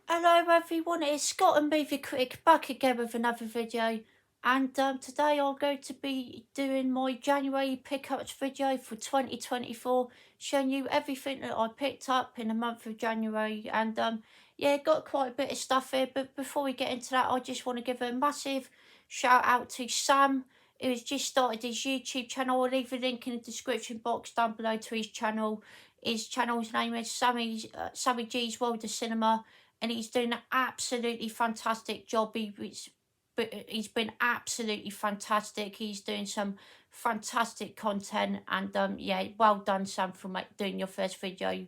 Hello everyone, it's Scott and Movie Critic back again with another video, and today I'm going to be doing my January pickups video for 2024, showing you everything that I picked up in the month of January. And yeah, got quite a bit of stuff here, but before we get into that, I just want to give a massive shout out to Sam, who's just started his YouTube channel. I'll leave a link in the description box down below to his channel. His channel's name is Sammy G's World of Cinema, and he's doing an absolutely fantastic job. He's been absolutely fantastic. He's doing some fantastic content, and yeah, well done, Sam, for doing your first video.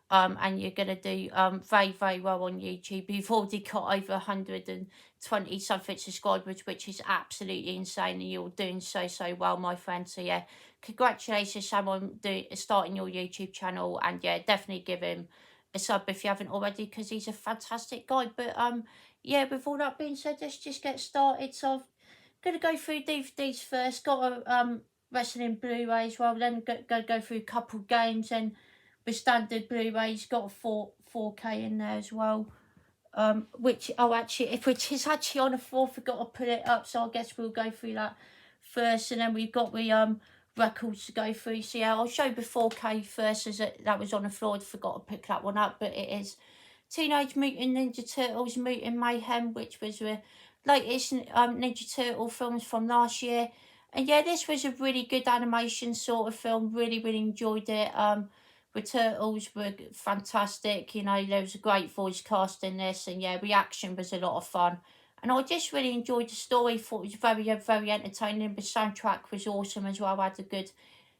And you're gonna do very very well on YouTube. You've already got over 120 something subscribers, which is absolutely insane, and you're doing so well, my friend. So yeah, congratulations, Sam, on starting your YouTube channel, and yeah, definitely give him a sub if you haven't already, because he's a fantastic guy. But yeah, with all that being said, let's just get started. So I'm gonna go through DVDs first. Got a wrestling Blu-ray as well. Then go through a couple games, and the standard Blu-ray's got a 4K in there as well. Which which is actually on a 4, forgot to put it up, so I guess we'll go through that first, and then we've got the records to go through. So yeah, I'll show the 4K first, as that was on the floor. I forgot to pick that one up, but it is Teenage Mutant Ninja Turtles Mutant Mayhem, which was the latest Ninja Turtle films from last year. And yeah, this was a really good animation sort of film. Really enjoyed it. The turtles were fantastic. You know, there was a great voice cast in this, and yeah, the action was a lot of fun. And I just really enjoyed the story. Thought it was very entertaining. The soundtrack was awesome as well. I had a good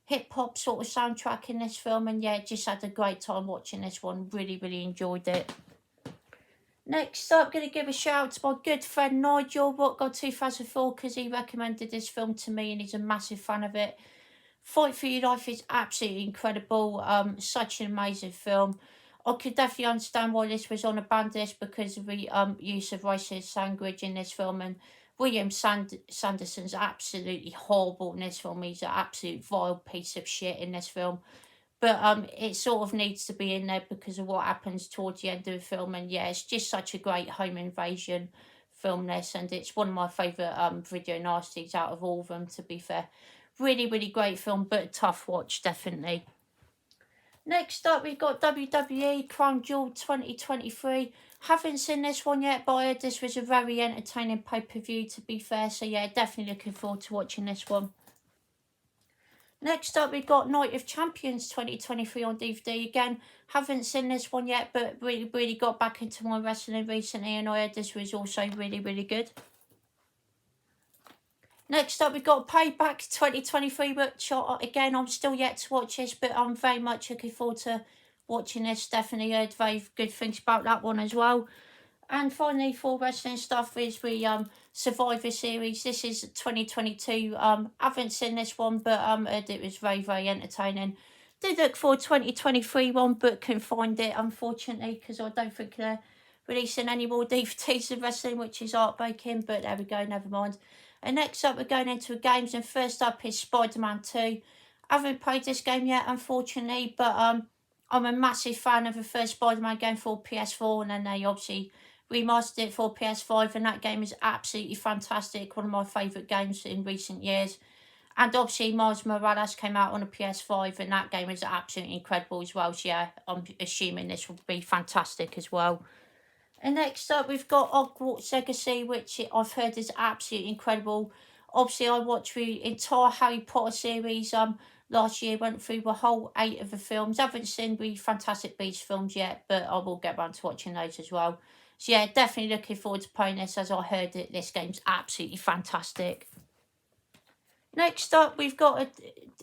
hip hop sort of soundtrack in this film, and yeah, just had a great time watching this one. Really enjoyed it. Next up, going to give a shout out to my good friend Nigel, What God 2004, because he recommended this film to me and he's a massive fan of it. Fight for Your Life is absolutely incredible. Such an amazing film. I could definitely understand why this was on a ban list, because of the use of racist language in this film, and Sanderson's absolutely horrible in this film. He's an absolute vile piece of shit in this film. But it sort of needs to be in there because of what happens towards the end of the film. And yeah, it's just such a great home invasion film, this, and it's one of my favourite video nasties out of all of them, to be fair. Really great film, but a tough watch, definitely. Next up, we've got WWE Crown Jewel 2023. Haven't seen this one yet, but I heard this was a very entertaining pay-per-view, to be fair. So yeah, definitely looking forward to watching this one. Next up, we've got Night of Champions 2023 on DVD. Again, haven't seen this one yet, but really got back into my wrestling recently, and I heard this was also really good. Next up, we've got Payback 2023, which again, I'm still yet to watch this, but I'm very much looking forward to watching this. Definitely heard very good things about that one as well. And finally, for wrestling stuff, is the Survivor Series. This is 2022. Haven't seen this one, but it was very entertaining. Did look for a 2023 one, but couldn't find it, unfortunately, because I don't think they're releasing any more DVDs of wrestling, which is heartbreaking. But there we go, never mind. And next up, we're going into games, and first up is Spider-Man 2. I haven't played this game yet, unfortunately, but I'm a massive fan of the first Spider-Man game for PS4, and then they obviously remastered it for PS5, and that game is absolutely fantastic. One of my favourite games in recent years. And obviously, Miles Morales came out on a PS5, and that game is absolutely incredible as well. So yeah, I'm assuming this will be fantastic as well. And next up, we've got Hogwarts Legacy, which I've heard is absolutely incredible. Obviously, I watched the entire Harry Potter series last year, went through the whole 8 of the films. Haven't seen the Fantastic Beasts films yet, but I will get around to watching those as well. So yeah, definitely looking forward to playing this, as I heard that this game's absolutely fantastic. Next up, we've got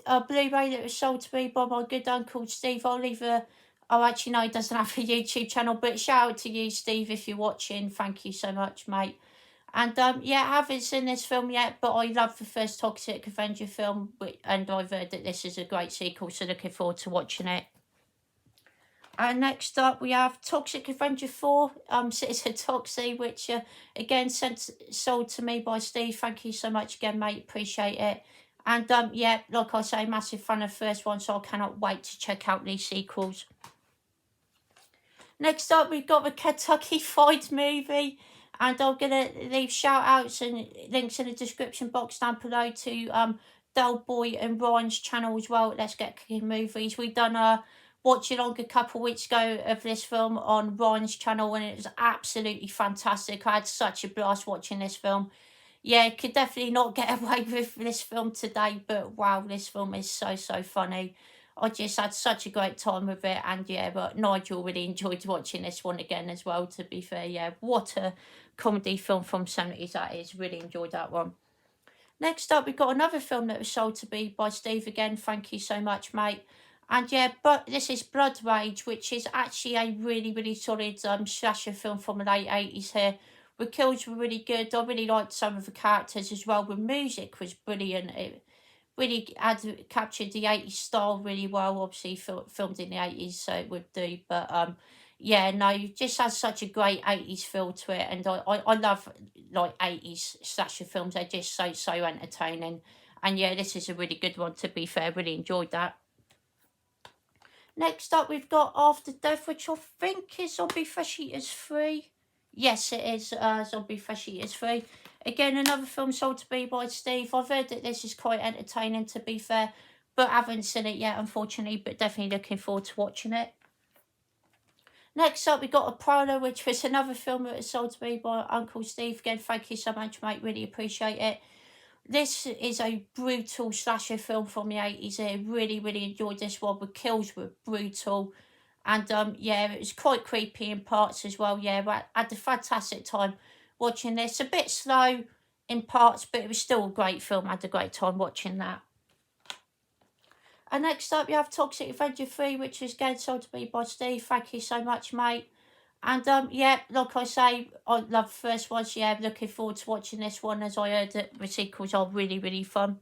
a Blu-ray that was sold to me by my good uncle Steve. I'll leave a... Oh, actually, no, he doesn't have a YouTube channel, but shout out to you, Steve, if you're watching. Thank you so much, mate. And yeah, I haven't seen this film yet, but I love the first Toxic Avenger film, and I've heard that this is a great sequel, so looking forward to watching it. And next up, we have Toxic Avenger 4, Citizen Toxie, which again sold to me by Steve. Thank you so much again, mate. Appreciate it. And yeah, like I say, massive fan of the first one, so I cannot wait to check out these sequels. Next up, we've got the Kentucky Fried Movie. And I'm going to leave shout outs and links in the description box down below to Del Boy and Ryan's channel as well. Let's Get Cooking Movies. We've done a watch along a couple of weeks ago of this film on Ryan's channel, and it was absolutely fantastic. I had such a blast watching this film. Yeah, could definitely not get away with this film today, but wow, this film is so funny. I just had such a great time with it, and yeah, but Nigel really enjoyed watching this one again as well, to be fair. Yeah, what a comedy film from 70s that is. Really enjoyed that one. Next up, we've got another film that was sold to me by Steve again. Thank you so much, mate. And yeah, but this is Blood Rage, which is actually a really solid slasher film from the late 80s here. The kills were really good. I really liked some of the characters as well. The music was brilliant. It really had captured the 80s style really well. Obviously, filmed in the 80s, so it would do. But yeah, no, it just has such a great 80s feel to it. And I love like 80s slasher films. They're just so entertaining. And yeah, this is a really good one, to be fair. Really enjoyed that. Next up, we've got After Death, which I think is Zombie Flesh Eaters 3. Yes, it is Zombie Flesh Eaters 3. Again, another film sold to me by Steve. I've heard that this is quite entertaining, to be fair, but haven't seen it yet, unfortunately, but definitely looking forward to watching it. Next up, we got A Prowler, which was another film that was sold to me by Uncle Steve. Again, thank you so much, mate. Really appreciate it. This is a brutal slasher film from the 80s. I really enjoyed this one. The kills were brutal. And yeah, it was quite creepy in parts as well. Yeah, I had a fantastic time watching this. A bit slow in parts, but it was still a great film. I had a great time watching that. And next up, you have Toxic Avenger 3, which is again sold to me by Steve. Thank you so much, mate. And yeah, like I say, I love the first one. So yeah, looking forward to watching this one, as I heard that the sequels are really fun.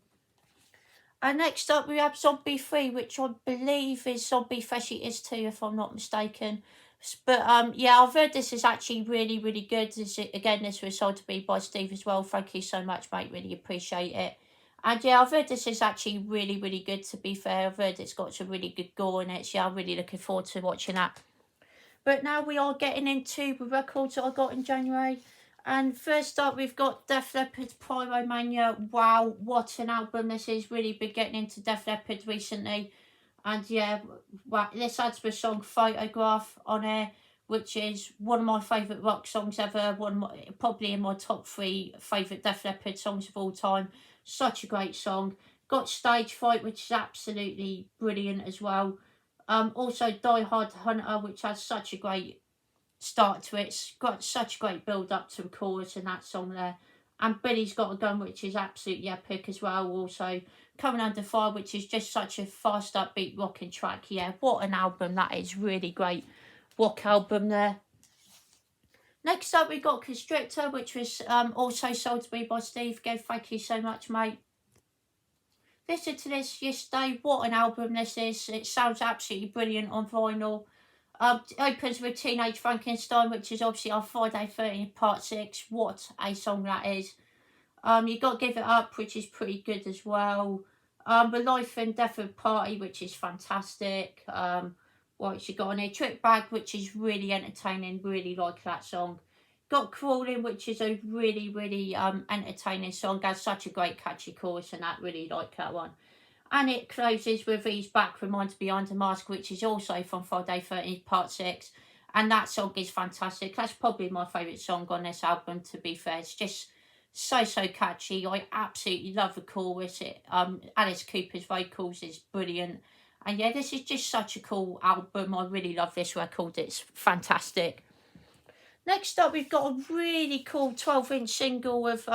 And next up, we have Zombie 3, which I believe is Zombie Flesh Eaters 2, if I'm not mistaken. But yeah, I've heard this is actually really good. Again, this was sold to me by Steve as well. Thank you so much, mate. Really appreciate it. And yeah, I've heard this is actually really good, to be fair. I've heard it's got some really good gore in it. So yeah, I'm really looking forward to watching that. But now we are getting into the records that I got in January. And first up, we've got Def Leppard's Pyromania. Wow, what an album this is. Really been getting into Def Leppard recently. And yeah, well, this adds the song Photograph on air, which is one of my favourite rock songs ever. Probably in my top 3 favourite Def Leppard songs of all time. Such a great song. Got Stage Fright, which is absolutely brilliant as well. Also Die Hard Hunter, which has such a great start to it. It's got such a great build up to the chorus in that song there. And Billy's Got a Gun, which is absolutely epic as well. Also Coming Under Fire, which is just such a fast upbeat rocking track. Yeah, what an album that is. Really great rock album there. Next up, we got Constrictor, which was also sold to me by Steve. Again, thank you so much, mate. Listen to this yesterday. What an album this is. It sounds absolutely brilliant on vinyl. It opens with Teenage Frankenstein, which is obviously our Friday 13th Part 6. What a song that is. You got Give It Up, which is pretty good as well. The Life and Death of Party, which is fantastic. What you got on here? Trick Bag, which is really entertaining. Really like that song. Got Crawling, which is a really entertaining song. Has such a great catchy chorus, and that really like that one. And it closes with He's Back from Minds Behind the Mask, which is also from Friday 13th Part 6. And that song is fantastic. That's probably my favourite song on this album, to be fair. It's just so catchy. I absolutely love the chorus. Alice Cooper's vocals is brilliant. And yeah, this is just such a cool album. I really love this record. It's fantastic. Next up, we've got a really cool 12-inch single of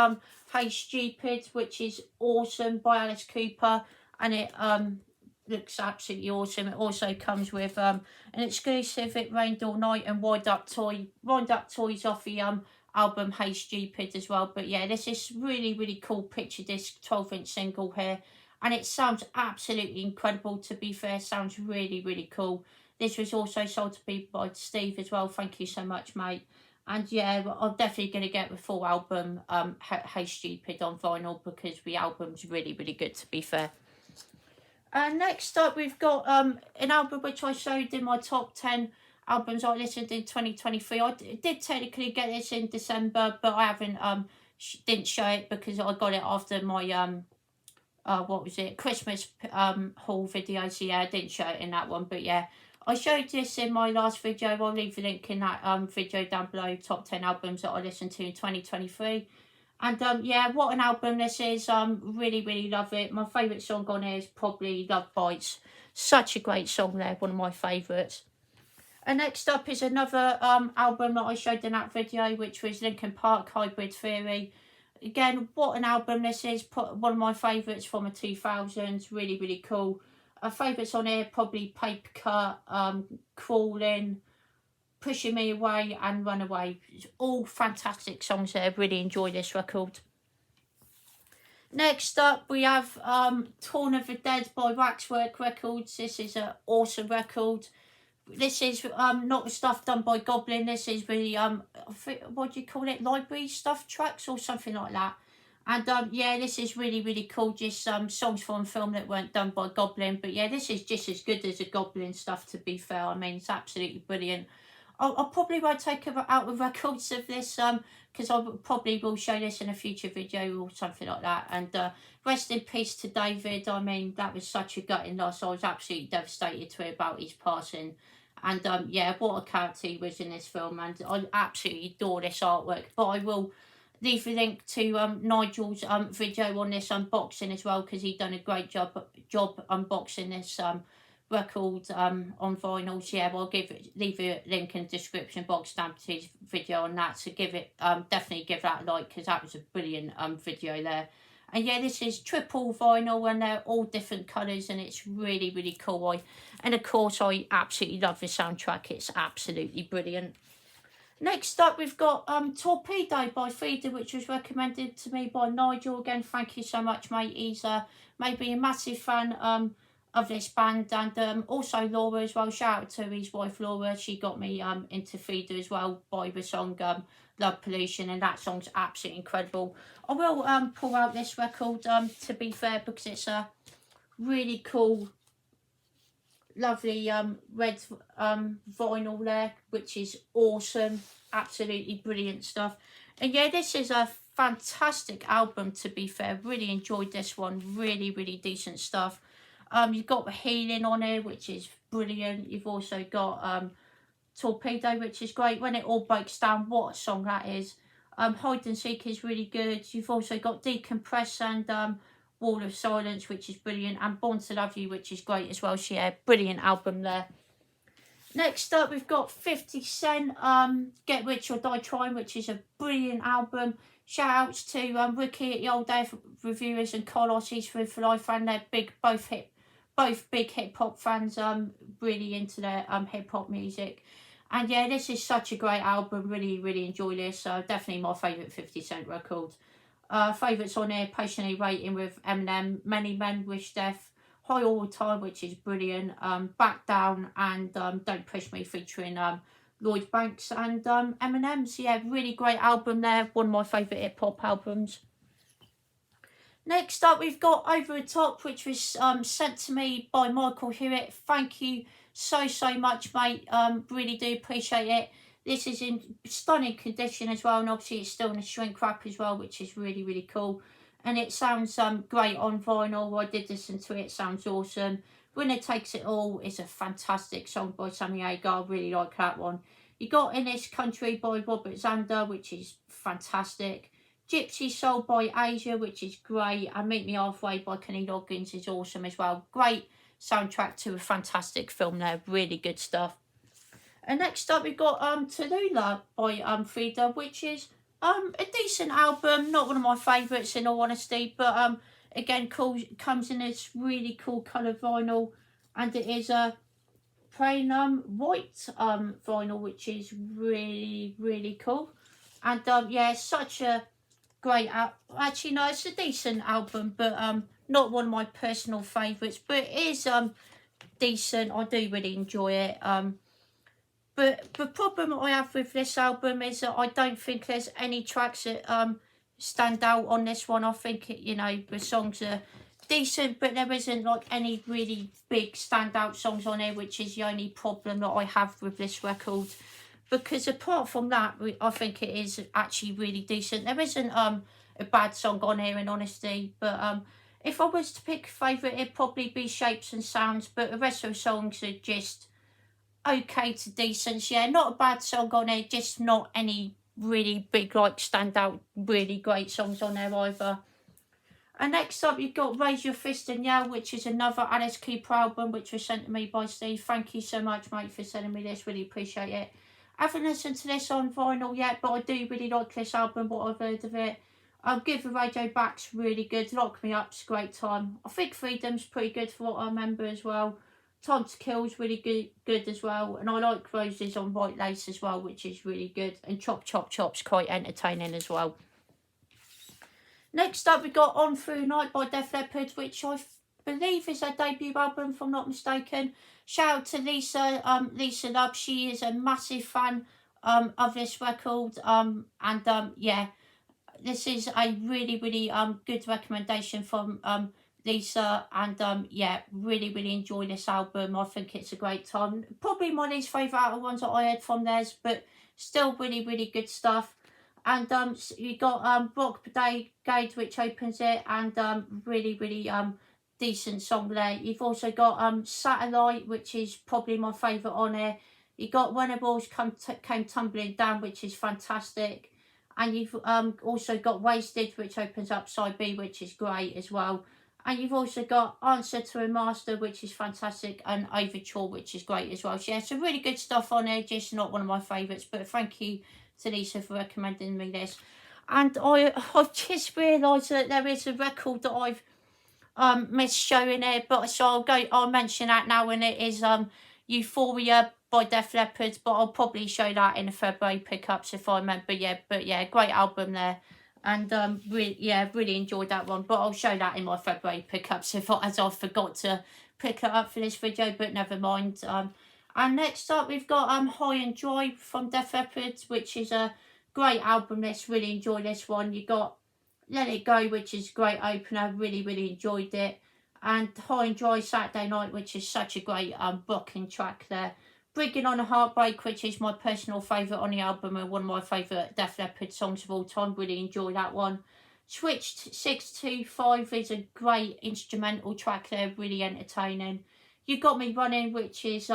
Hey Stupid, which is awesome, by Alice Cooper. And it looks absolutely awesome. It also comes with an exclusive It Rained All Night and Wind Up Toys off the album Hey Stupid as well. But yeah, this is really cool picture disc 12-inch single here. And it sounds absolutely incredible, to be fair. Sounds really cool. This was also sold to me by Steve as well. Thank you so much, mate. And yeah, I'm definitely going to get the full album, Hey Stupid, on vinyl, because the album's really good, to be fair. And next up, we've got an album which I showed in my top 10 albums I listened in 2023. I did technically get this in December, but I haven't didn't show it because I got it after my what was it, Christmas haul video. So yeah, I didn't show it in that one, but yeah, I showed this in my last video. I'll leave a link in that video down below, top 10 albums that I listened to in 2023. And yeah, what an album this is. Really, really love it. My favourite song on here is probably Love Bites. Such a great song there, one of my favourites. And next up is another album that I showed in that video, which was Linkin Park, Hybrid Theory. Again, what an album this is. One of my favourites from the 2000s. Really, really cool. Favourites on here, probably Paper Cut, Crawling, Pushing Me Away and Runaway. All fantastic songs there. Really enjoy this record. Next up we have Torn of the Dead by Waxwork Records. This is an awesome record. This is not stuff done by Goblin. This is really what do you call it, library stuff tracks or something like that. And yeah, this is really, really cool. Just songs from film that weren't done by Goblin. But yeah, this is just as good as the Goblin stuff, to be fair. I mean, it's absolutely brilliant. I probably won't take out the records of this because I probably will show this in a future video or something like that. And rest in peace to David. I mean, that was such a gutting loss. I was absolutely devastated to hear about his passing. And yeah, what a character he was in this film. And I absolutely adore this artwork. But I will leave a link to Nigel's video on this unboxing as well, because he done a great job unboxing this record on vinyl. So yeah, we'll leave a link in the description box down to his video on that. So give it definitely give that a like, because that was a brilliant video there. And yeah, this is triple vinyl and they're all different colours and it's really, really cool. And of course I absolutely love the soundtrack. It's absolutely brilliant. Next up we've got Torpedo by Feeder, which was recommended to me by Nigel. Again, thank you so much, mate. He's maybe a massive fan of this band, and also Laura as well. Shout out to his wife Laura. She got me into Feeder as well by the song Love Pollution, and that song's absolutely incredible. I will pull out this record to be fair, because it's a really cool, lovely red vinyl there, which is awesome. Absolutely brilliant stuff. And yeah, this is a fantastic album, to be fair. Really enjoyed this one. Really, really decent stuff. You've got the Healing on here, which is brilliant. You've also got Torpedo, which is great. When It All Breaks Down, what a song that is. Hide and Seek is really good. You've also got Decompress and Wall of Silence, which is brilliant, and Born to Love You, which is great as well. So yeah, brilliant album there. Next up we've got 50 Cent, Get Rich or Die Trying, which is a brilliant album. Shout outs to Ricky at the Old Day Reviewers and Carlos East for Life, and they're both big hip hop fans, really into their hip hop music. And yeah, this is such a great album. Really, really enjoy this. Definitely my favourite 50 Cent record. Favourites on here, Patiently Waiting with Eminem, Many Men Wish Death, High All the Time, which is brilliant, Back Down, and Don't Push Me featuring Lloyd Banks and Eminem. So yeah, really great album there. One of my favourite hip hop albums. Next up we've got Over the Top, which was sent to me by Michael Hewitt. Thank you so much, mate. Really do appreciate it. This is in stunning condition as well, and obviously it's still in a shrink wrap as well, which is really, really cool. And it sounds great on vinyl. I did listen to it. It sounds awesome. Winner Takes It All is a fantastic song by Sammy Hagar. I really like that one. You got In This Country by Robert Zander, which is fantastic. Gypsy Soul by Asia, which is great. And Meet Me Halfway by Kenny Loggins is awesome as well. Great soundtrack to a fantastic film there. Really good stuff. And next up we've got Tallulah by Feeder, which is a decent album. Not one of my favourites in all honesty, but again, cool. Comes in this really cool colour vinyl, and it is a plain white vinyl, which is really, really cool. And yeah, such a great actually no, it's a decent album, but not one of my personal favourites, but it is decent. I do really enjoy it. But the problem I have with this album is that I don't think there's any tracks that stand out on this one. I think the songs are decent, but there isn't like any really big standout songs on here, which is the only problem that I have with this record. Because apart from that, I think it is actually really decent. There isn't a bad song on here, in honesty, but if I was to pick a favourite, it'd probably be Shapes and Sounds, but the rest of the songs are just okay to decent. Yeah, not a bad song on here, just not any really big, like, standout, really great songs on there either. And next up, you've got Raise Your Fist and Yell, which is another Alice Cooper album, which was sent to me by Steve. Thank you so much, mate, for sending me this. Really appreciate it. I haven't listened to this on vinyl yet, but I do really like this album, what I've heard of it. Give the Radio Back's really good. Lock Me Up's a great time. I think Freedom's pretty good for what I remember as well. Time to Kill's really good as well. And I like Roses on White Lace as well, which is really good. And Chop Chop Chop's quite entertaining as well. Next up, we got On Through Night by Def Leppard, which I believe is their debut album, if I'm not mistaken. Shout out to Lisa, Lisa Love. She is a massive fan of this record. Yeah, this is a really good recommendation from Lisa. And yeah, really enjoy this album. I think it's a great time. Probably my least favourite out of ones that I heard from theirs, but still really good stuff. And you got Rock Brigade, which opens it, and really decent song there. You've also got Satellite, which is probably my favourite on here. You got When the Walls Came Tumbling Down, which is fantastic. And you've also got Wasted, which opens up side B, which is great as well. And you've also got Answer to a Master, which is fantastic, and Overture, which is great as well. So yeah, some really good stuff on here, just not one of my favourites, but thank you to Lisa for recommending me this. And I've just realised that there is a record that I've missed showing here, but so I'll mention that now, and it is Euphoria by Def Leppard, but I'll probably show that in the February pickups if I remember. Yeah, but yeah, great album there. And really enjoyed that one, but I'll show that in my February pickups as I forgot to pick it up for this video, but never mind. And next up, we've got High and Dry from Def Leppard, which is a great album. Let's really enjoy this one. You got Let It Go, which is a great opener. Really enjoyed it. And High and Dry Saturday Night, which is such a great rocking track there. Bringing On a Heartbreak, which is my personal favourite on the album and one of my favourite Def Leppard songs of all time. Really enjoy that one. Switched 625 is a great instrumental track there. Really entertaining. You Got Me Running, which is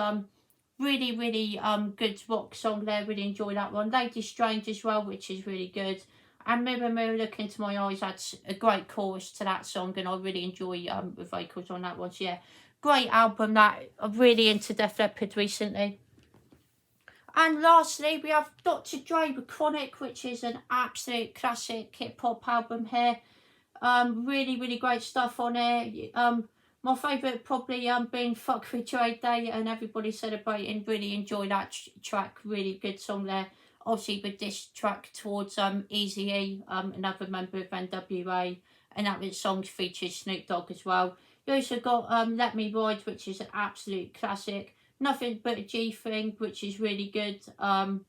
really good rock song there. Really enjoy that one. Lady Strange as well, which is really good. And Mirror Mirror Look Into My Eyes adds a great chorus to that song, and I really enjoy the vocals on that one. So yeah, great album that I'm really into Def Leppard recently. And lastly, we have Dr. Dre with Chronic, which is an absolute classic hip hop album here. Really great stuff on here. My favourite probably being Fuck With Dre Day and Everybody Celebrating. Really enjoy that track. Really good song there. Obviously with this track towards Eazy-E, another member of NWA, and that was songs featured Snoop Dogg as well. You also got Let Me Ride, which is an absolute classic. Nothing But a G Thing, which is really good. For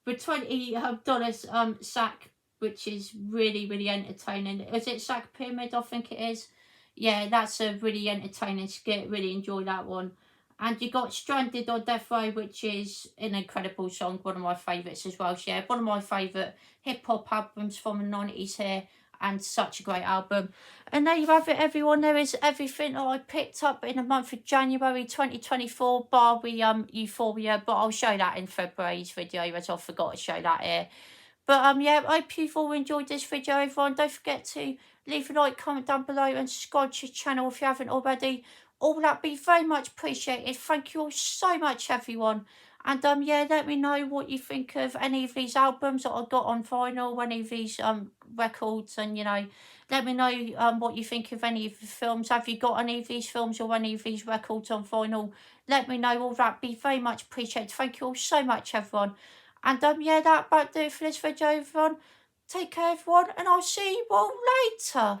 $20 Sack, which is really entertaining. Is it Sack Pyramid? I think it is. Yeah, that's a really entertaining skit. Really enjoy that one. And you got Stranded on Death Row, which is an incredible song. One of my favourites as well. So yeah, one of my favourite hip-hop albums from the 90s here. And such a great album. And there you have it, everyone. There is everything that I picked up in the month of January 2024, bar Euphoria. But I'll show that in February's video, as I forgot to show that here. But yeah, I hope you've all enjoyed this video, everyone. Don't forget to leave a like, comment down below, and subscribe to the channel if you haven't already. All that be very much appreciated. Thank you all so much, everyone. And yeah, let me know what you think of any of these albums that I got on vinyl, any of these records, and you know, let me know what you think of any of the films. Have you got any of these films or any of these records on vinyl? Let me know. All that be very much appreciated. Thank you all so much, everyone. And yeah, that about do it for this video, everyone. Take care, everyone, and I'll see you all later.